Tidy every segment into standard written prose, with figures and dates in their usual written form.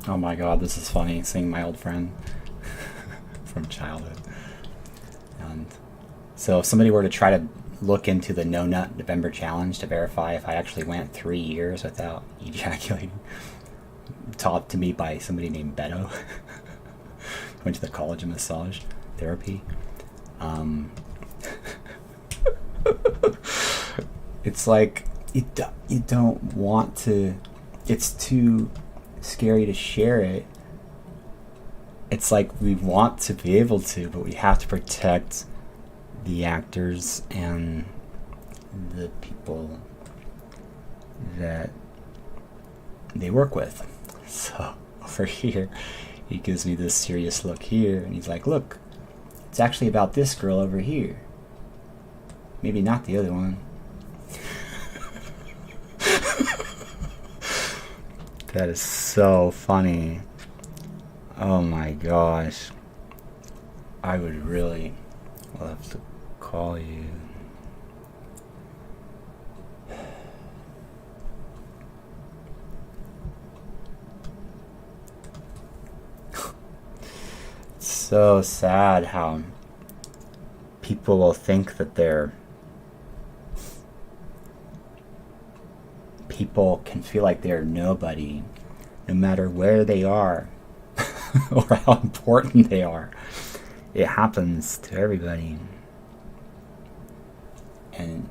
Oh my god, this is funny, seeing my old friend from childhood. And so if somebody were to try to look into the No Nut November Challenge to verify if I actually went 3 years without ejaculating, taught to me by somebody named Beto, went to the College of Massage Therapy. It's like you don't want to. It's too scary to share it. It's like we want to be able to, but we have to protect the actors and the people that they work with. So over here, he gives me this serious look here, and he's like, look, it's actually about this girl over here. Maybe not the other one. That is so funny. Oh my gosh. I would really love to call you. It's so sad how people will think that people can feel like they're nobody no matter where they are or how important they are. It happens to everybody, and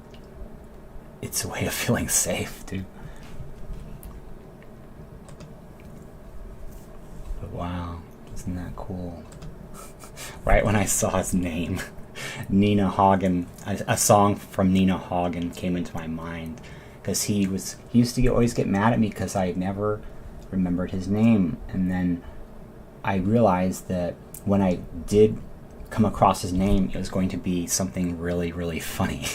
it's a way of feeling safe too. But wow, isn't that cool? Right when I saw his name, Nina Hagen, a song from Nina Hagen came into my mind, because he used to always get mad at me because I never remembered his name. And then I realized that when I did come across his name, it was going to be something really, really funny.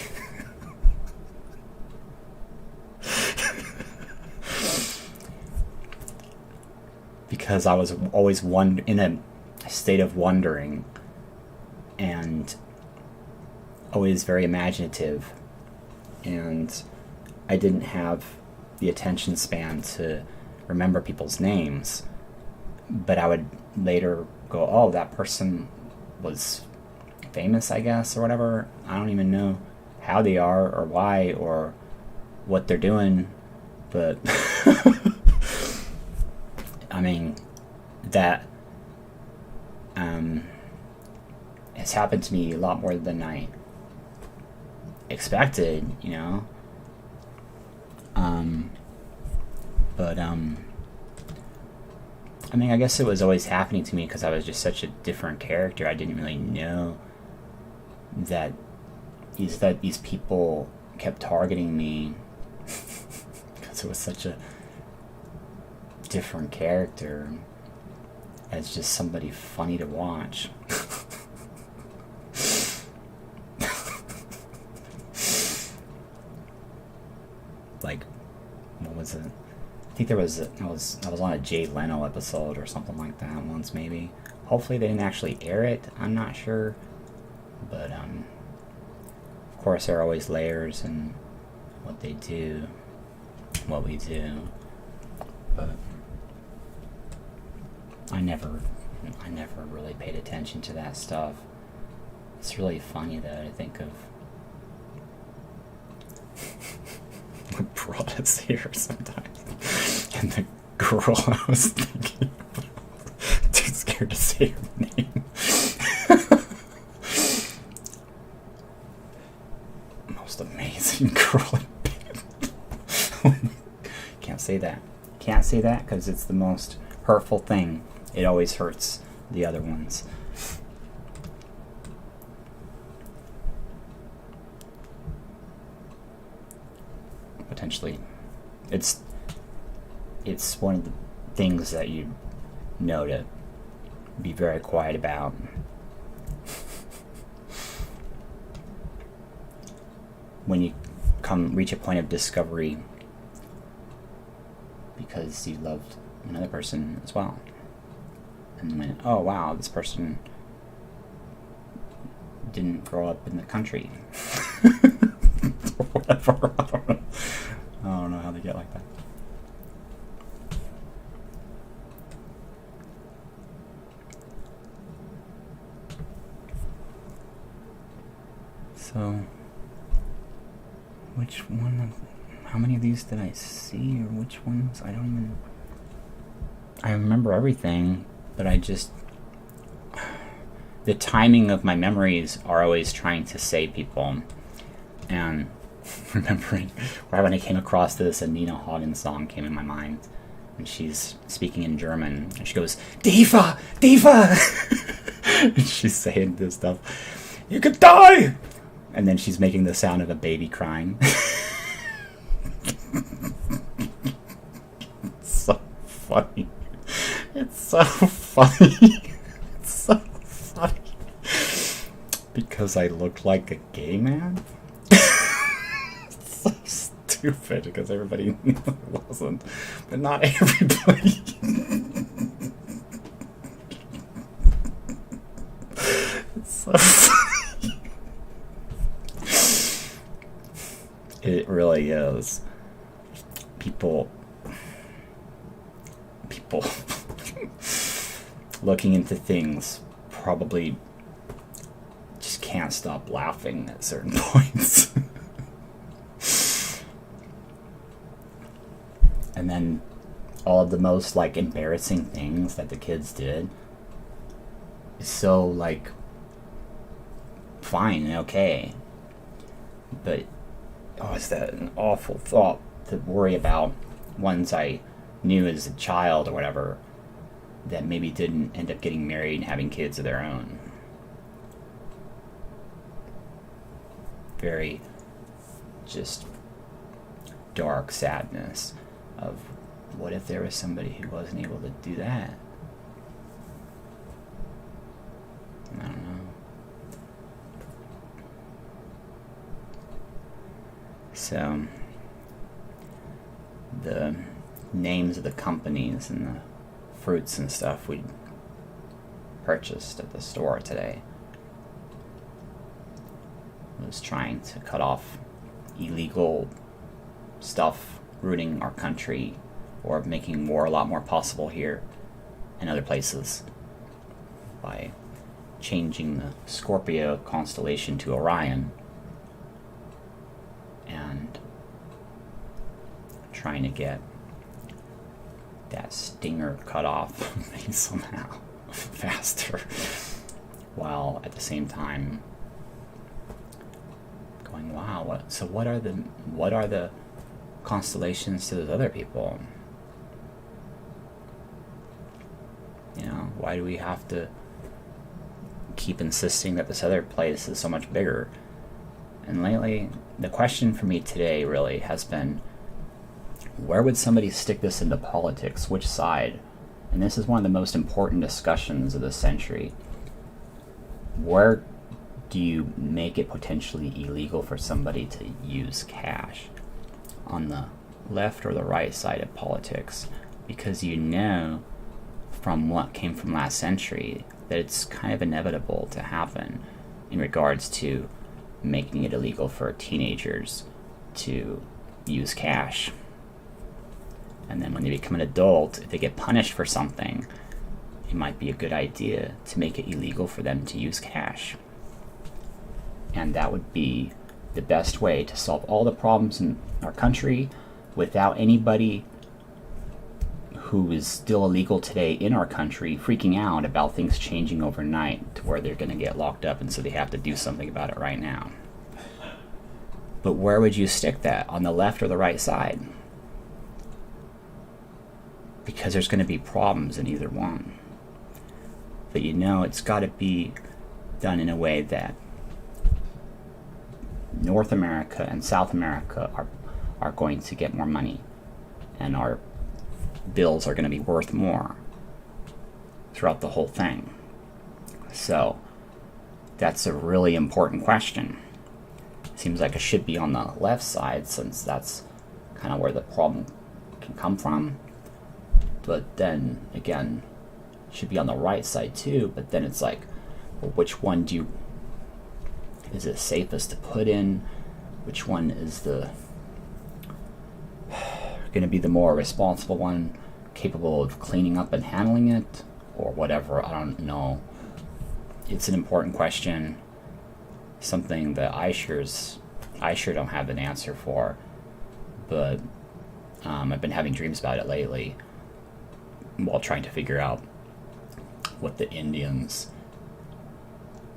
Because I was always in a state of wondering, and always very imaginative, and I didn't have the attention span to remember people's names. But I would later go, oh, that person was famous, I guess, or whatever. I don't even know how they are or why or what they're doing, but I mean, that has happened to me a lot more than I expected, you know. But I mean, I guess it was always happening to me because I was just such a different character. I didn't really know that these people kept targeting me because it was such a different character as just somebody funny to watch. Like, what was it? I think I was on a Jay Leno episode or something like that once, maybe. Hopefully they didn't actually air it. I'm not sure, but of course there are always layers in what they do, what we do. But I never really paid attention to that stuff. It's really funny though to think of what brought us here sometimes. And the girl I was thinking about, too scared to say her name. Most amazing girl in bed. Can't say that. Can't say that because it's the most hurtful thing. It always hurts the other ones. Potentially, it's one of the things that you know to be very quiet about. When you reach a point of discovery because you loved another person as well, and went, oh wow, this person didn't grow up in the country. Or whatever. I don't know how they get like that. So, which one how many of these did I see, or which ones? I remember everything, but the timing of my memories are always trying to save people. And remembering right when I came across this, a Nina Hagen song came in my mind. And she's speaking in German. And she goes, DEFA! DEFA! And she's saying this stuff. You could die! And then she's making the sound of a baby crying. It's so funny. It's so funny. It's so funny. Because I look like a gay man? It's so stupid because everybody knew it wasn't. But not everybody. It's so funny. It really is. People looking into things probably just can't stop laughing at certain points. And then all of the most like embarrassing things that the kids did is so like fine and okay. But is that an awful thought to worry about ones I knew as a child or whatever that maybe didn't end up getting married and having kids of their own. Very just dark sadness of what if there was somebody who wasn't able to do that? I don't know. So the names of the companies and the fruits and stuff we purchased at the store today was trying to cut off illegal stuff ruining our country or making war a lot more possible here and other places by changing the Scorpio constellation to Orion and trying to get that stinger cut off somehow faster, while at the same time going, wow, what are the constellations to those other people? You know, why do we have to keep insisting that this other place is so much bigger? And lately, the question for me today really has been, where would somebody stick this into politics? Which side? And this is one of the most important discussions of the century. Where do you make it potentially illegal for somebody to use cash? On the left or the right side of politics? Because you know from what came from last century that it's kind of inevitable to happen in regards to making it illegal for teenagers to use cash. And then when they become an adult, if they get punished for something, it might be a good idea to make it illegal for them to use cash. And that would be the best way to solve all the problems in our country without anybody who is still illegal today in our country freaking out about things changing overnight to where they're going to get locked up and so they have to do something about it right now. But where would you stick that? On the left or the right side? Because there's going to be problems in either one. But you know, it's got to be done in a way that North America and South America are going to get more money, and our bills are going to be worth more throughout the whole thing. So that's a really important question. Seems like it should be on the left side, since that's kind of where the problem can come from. But then again, it should be on the right side too. But then it's like, well, which one is it safest to put in? Which one is going to be the more responsible one, capable of cleaning up and handling it, or whatever? I don't know. It's an important question. something that I sure don't have an answer for, but I've been having dreams about it lately while trying to figure out what the Indians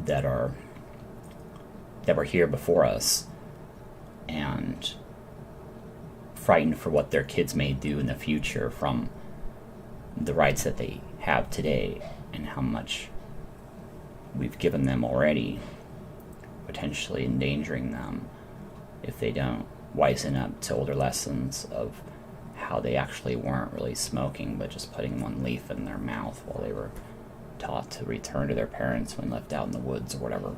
that were here before us and frightened for what their kids may do in the future from the rights that they have today, and how much we've given them already, potentially endangering them if they don't wisen up to older lessons of how they actually weren't really smoking but just putting one leaf in their mouth while they were taught to return to their parents when left out in the woods or whatever.